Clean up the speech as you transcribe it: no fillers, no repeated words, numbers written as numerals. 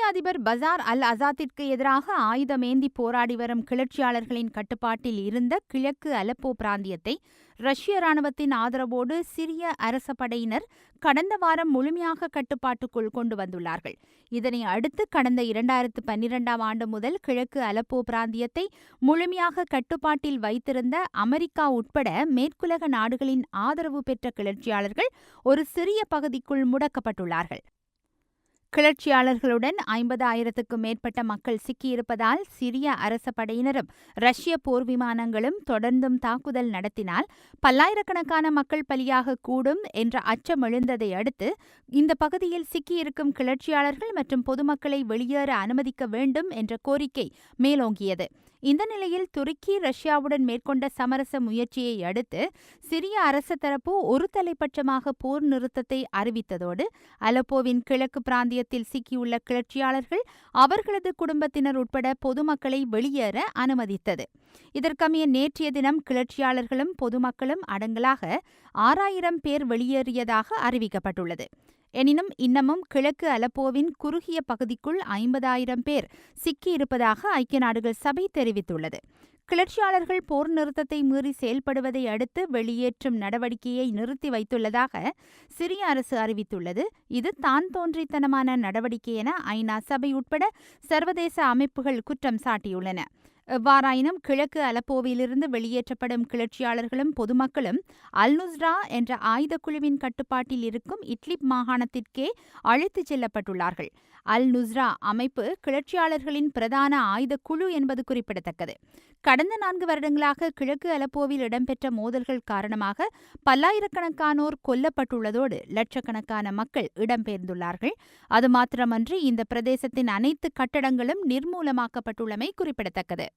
அதிபர் பசார் அல் அசாத்திற்கு எதிராக ஆயுதமேந்தி போராடி வரும் கிளர்ச்சியாளர்களின் கட்டுப்பாட்டில் இருந்த கிழக்கு அலப்போ பிராந்தியத்தை ரஷ்ய ராணுவத்தின் ஆதரவோடு சிரிய அரச படையினர் கடந்த வாரம் முழுமையாக கட்டுப்பாட்டுக்குள் கொண்டு வந்துள்ளார்கள். இதனை அடுத்து கடந்த 2012ஆம் ஆண்டு முதல் கிழக்கு அலப்போ பிராந்தியத்தை முழுமையாக கட்டுப்பாட்டில் வைத்திருந்த அமெரிக்கா உட்பட மேற்குலக நாடுகளின் ஆதரவு பெற்ற கிளர்ச்சியாளர்கள் ஒரு சிறிய பகுதிக்குள் முடக்கப்பட்டுள்ளார்கள். கிளர்ச்சியாளர்களுடன் 50,000க்கும் மேற்பட்ட மக்கள் சிக்கியிருப்பதால் சிரிய அரச படையினரும் ரஷ்ய போர் விமானங்களும் தொடர்ந்தும் தாக்குதல் நடத்தினால் பல்லாயிரக்கணக்கான மக்கள் பலியாக கூடும் என்ற அச்சம் எழுந்ததை அடுத்து இந்த பகுதியில் சிக்கியிருக்கும் கிளர்ச்சியாளர்கள் மற்றும் பொதுமக்களை வெளியேற அனுமதிக்க வேண்டும் என்ற கோரிக்கை மேலோங்கியது. இந்த நிலையில் துருக்கி ரஷ்யாவுடன் மேற்கொண்ட சமரச முயற்சியை அடுத்து சிரிய அரச தரப்பு ஒரு தலைப்பட்சமாக போர் நிறுத்தத்தை அறிவித்ததோடு அலப்போவின் கிழக்கு பிராந்தியத்தில் சிக்கியுள்ள கிளர்ச்சியாளர்கள் அவர்களது குடும்பத்தினர் உட்பட பொதுமக்களை வெளியேற அனுமதித்தது. இதற்கமைய நேற்றைய தினம் கிளர்ச்சியாளர்களும் பொதுமக்களும் அடங்கலாக 6,000 பேர் வெளியேறியதாக அறிவிக்கப்பட்டுள்ளது. எனினும் இன்னமும் கிழக்கு அலப்போவின் குறுகிய பகுதிக்குள் 50,000 பேர் சிக்கியிருப்பதாக ஐக்கிய நாடுகள் சபை தெரிவித்துள்ளது. கிளர்ச்சியாளர்கள் போர் நிறுத்தத்தை மீறி செயல்படுவதை அடுத்து வெளியேற்றும் நடவடிக்கையை நிறுத்தி வைத்துள்ளதாக சிரிய அரசு அறிவித்துள்ளது. இது தான் தோன்றித்தனமான நடவடிக்கை என ஐநா சபை உட்பட சர்வதேச அமைப்புகள் குற்றம் சாட்டியுள்ளன. எவ்வாறாயினும் கிழக்கு அலப்போவிலிருந்து வெளியேற்றப்படும் கிளர்ச்சியாளர்களும் பொதுமக்களும் அல்-நுஸ்ரா என்ற ஆயுதக்குழுவின் கட்டுப்பாட்டில் இருக்கும் இட்லிப் மாகாணத்திற்கே அழைத்துச் செல்லப்பட்டுள்ளார்கள். அல்-நுஸ்ரா அமைப்பு கிளர்ச்சியாளர்களின் பிரதான ஆயுதக்குழு என்பது குறிப்பிடத்தக்கது. கடந்த 4 வருடங்களாக கிழக்கு அலப்போவில் இடம்பெற்ற மோதல்கள் காரணமாக பல்லாயிரக்கணக்கானோர் கொல்லப்பட்டுள்ளதோடு லட்சக்கணக்கான மக்கள் இடம்பெயர்ந்துள்ளார்கள். அது மாத்திரமன்றி இந்த பிரதேசத்தின் அனைத்து கட்டடங்களும் நிர்மூலமாக்கப்பட்டுள்ளமை குறிப்பிடத்தக்கது.